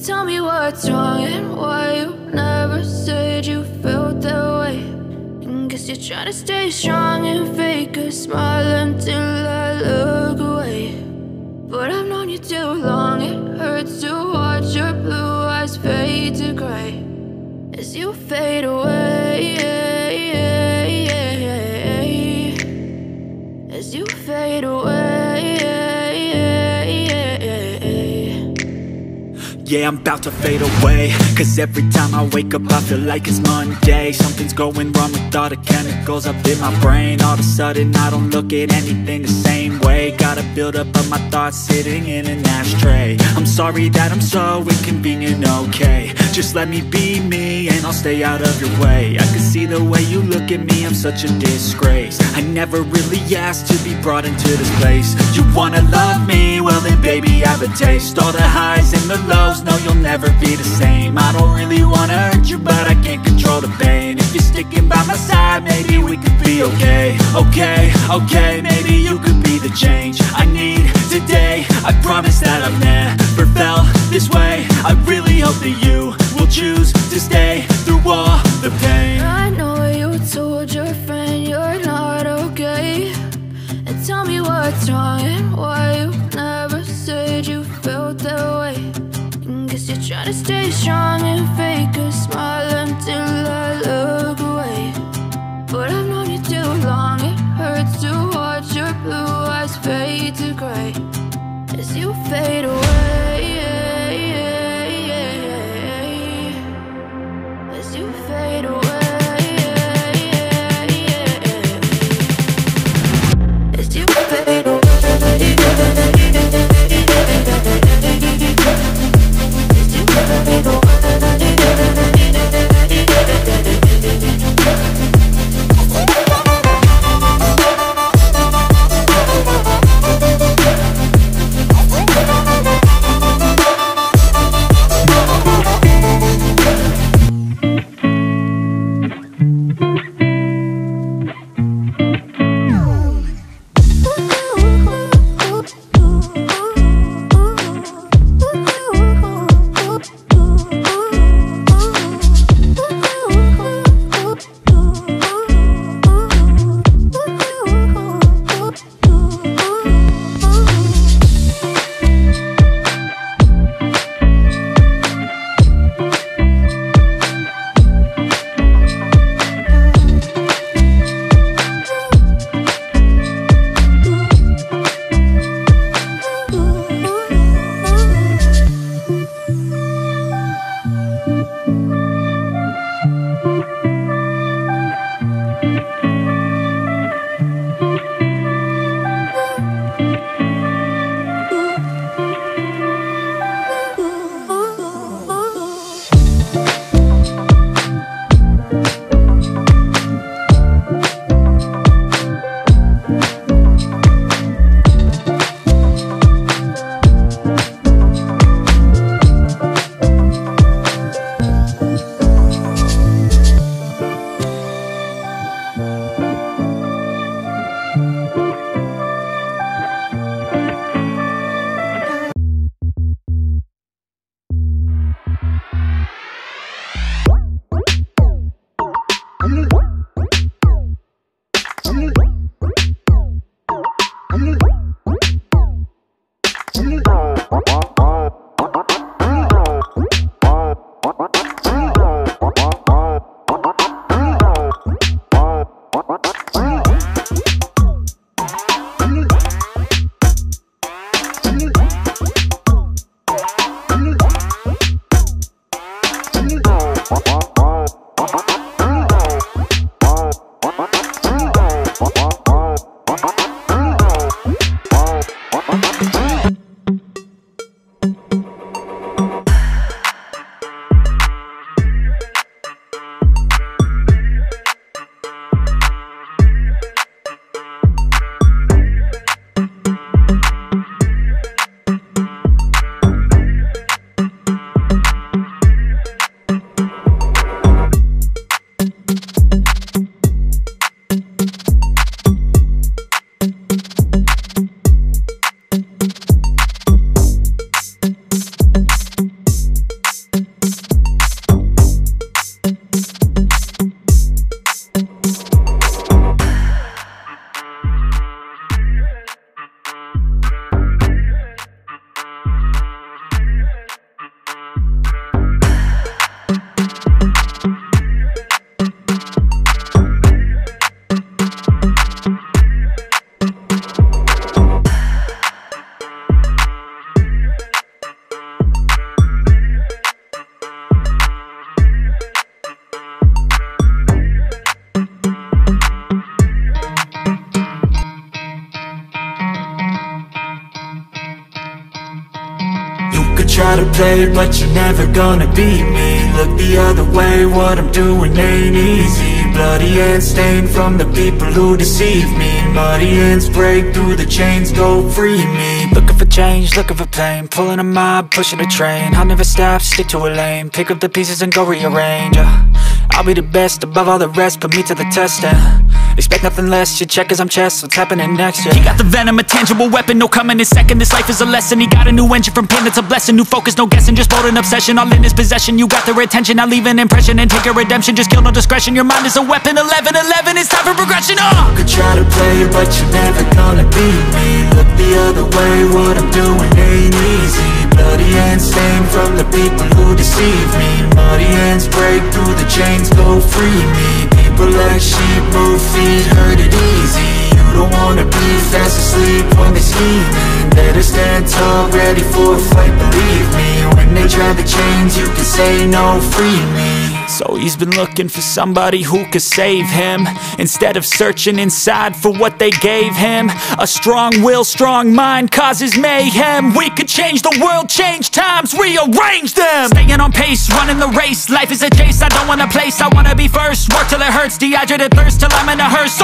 Tell me what's wrong and why you never said you felt that way. And guess you're trying to stay strong and fake a smile until I look away. But I've known you too long, it hurts to watch your blue eyes fade to gray as you fade away, as you fade away. Yeah, I'm about to fade away, cause every time I wake up I feel like it's Monday. Something's going wrong with all the chemicals up in my brain. All of a sudden I don't look at anything the same way. Got a build up of my thoughts sitting in an ashtray. I'm sorry that I'm so inconvenient, okay. Just let me be me and I'll stay out of your way. I can see the way you look at me, I'm such a disgrace. I never really asked to be brought into this place. You wanna love me? Well then baby have a taste. All the highs and the lows, no you'll never be the same. I don't really wanna hurt you but I can't control the pain. If you're sticking by my side, maybe we could be okay. Okay, maybe you could be the change I need today. I promise that I've never felt this way. I really hope that you will choose to stay through all the pain. I know you told your friend you're not okay. And tell me what's wrong and why you never said you felt that way. And guess you're trying to stay strong and fake a smile until I look away. But I've known you too long, it hurts to watch your blue eyes fade to gray as you fade away, as you fade away. As you fade away. could try to play, but you're never gonna beat me. Look the other way, what I'm doing ain't easy. Bloody hands stained from the people who deceive me. Muddy hands break through the chains, go free me. Looking for change, looking for pain, pulling a mob, pushing a train. I'll never stop, stick to a lane, pick up the pieces and go rearrange. I'll be the best above all the rest, put me to the test and expect nothing less, your check is I'm chess, what's happening next, yeah. He got the venom, a tangible weapon, no coming in second. This life is a lesson, he got a new engine from pain, it's a blessing. New focus, no guessing, just bold and obsession, all in his possession. You got their attention, I'll leave an impression and take a redemption. Just kill, no discretion, your mind is a weapon. 11-11, it's time for progression, You could try to play, but you're never gonna beat me. Look the other way, what I'm doing ain't easy. Bloody hands stained from the people who deceive me. Muddy hands break through the chains, go free me. People like sheep, move feet, hurt it easy. You don't wanna be fast asleep when they're scheming. Better stand tall, ready for a fight, believe me. When they try the chains, you can say no, free me. So he's been looking for somebody who could save him, instead of searching inside for what they gave him. A strong will, strong mind causes mayhem. We could change the world, change times, rearrange them. Staying on pace, running the race. Life is a chase, I don't want a place, I wanna be first. Work till it hurts, dehydrated thirst till I'm in a hearse.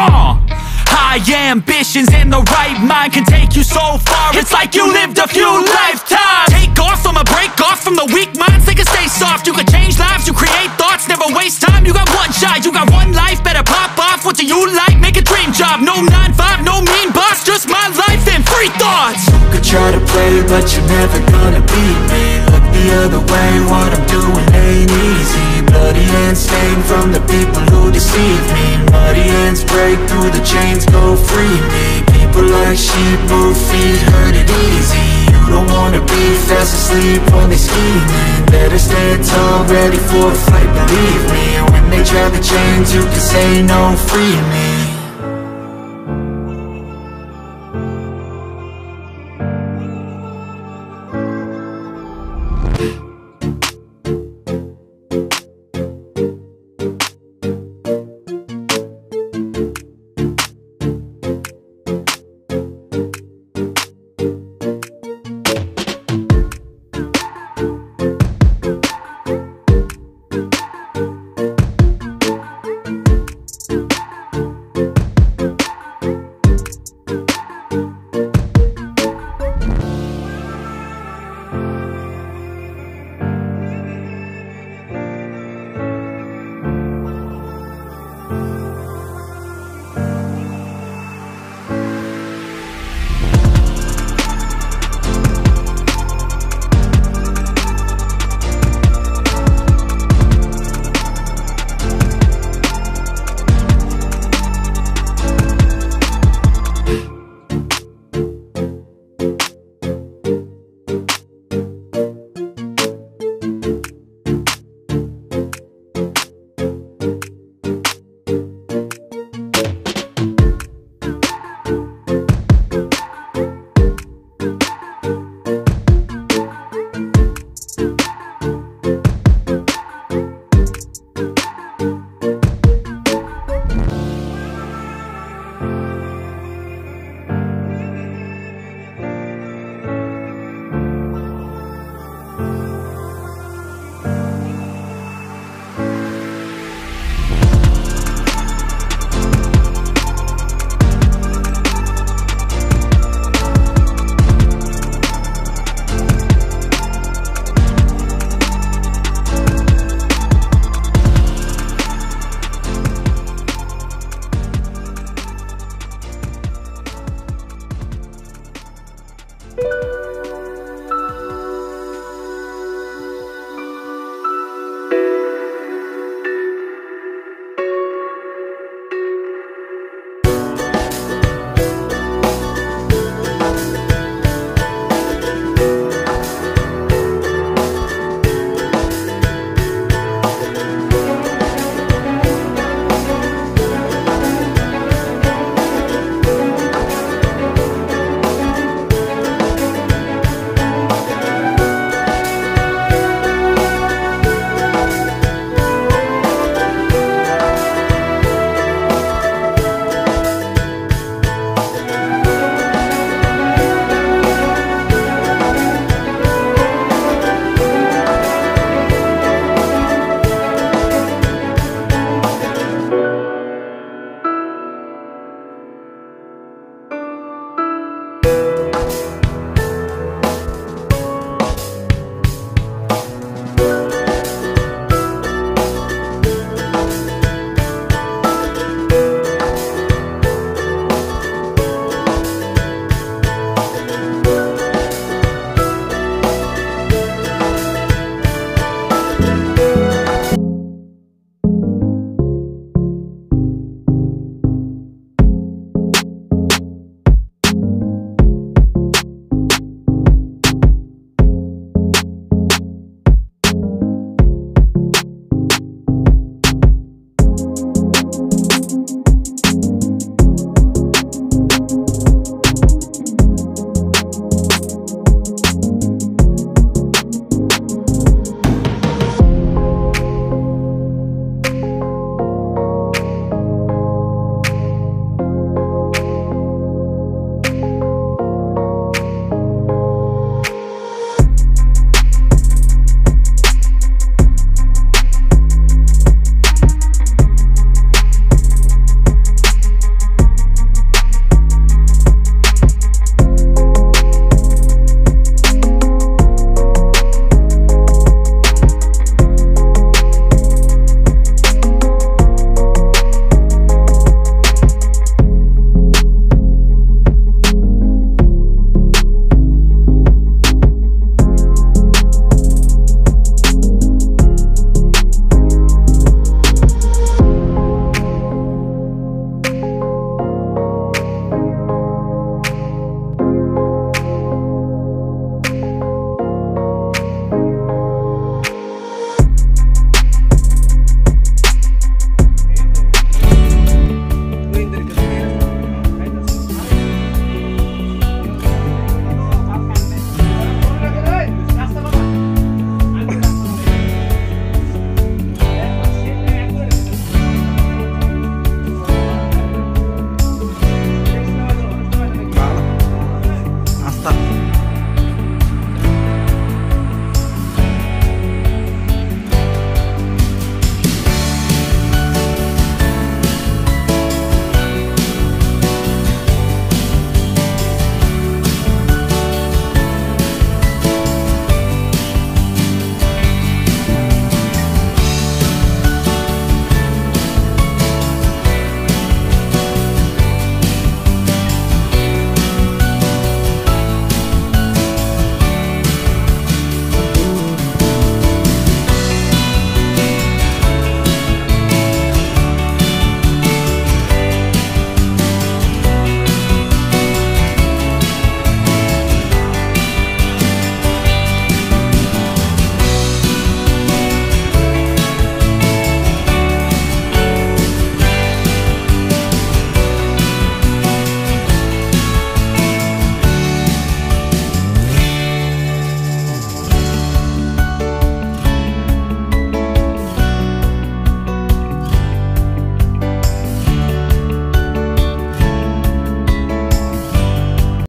High ambitions and the right mind can take you so far. It's like you lived a few lifetimes. Take off, I'ma break off from the weak minds. They can stay soft, you can change lives, you create thoughts, never waste time. You got one shot, you got one life, better pop off. What do you like? Make a dream job. No 9-5, no mean boss, just my life and free thoughts. You could try to play, but you're never gonna beat me. Look the other way, what I'm doing ain't easy. Bloody hands stained from the people who deceive me. Muddy hands break through the chains, go free me. People like sheep, move feet, hurt it easy. You don't wanna be fast asleep when they're scheming. Better stand tall, ready for a fight, believe me. When they try the chains, you can say no, free me.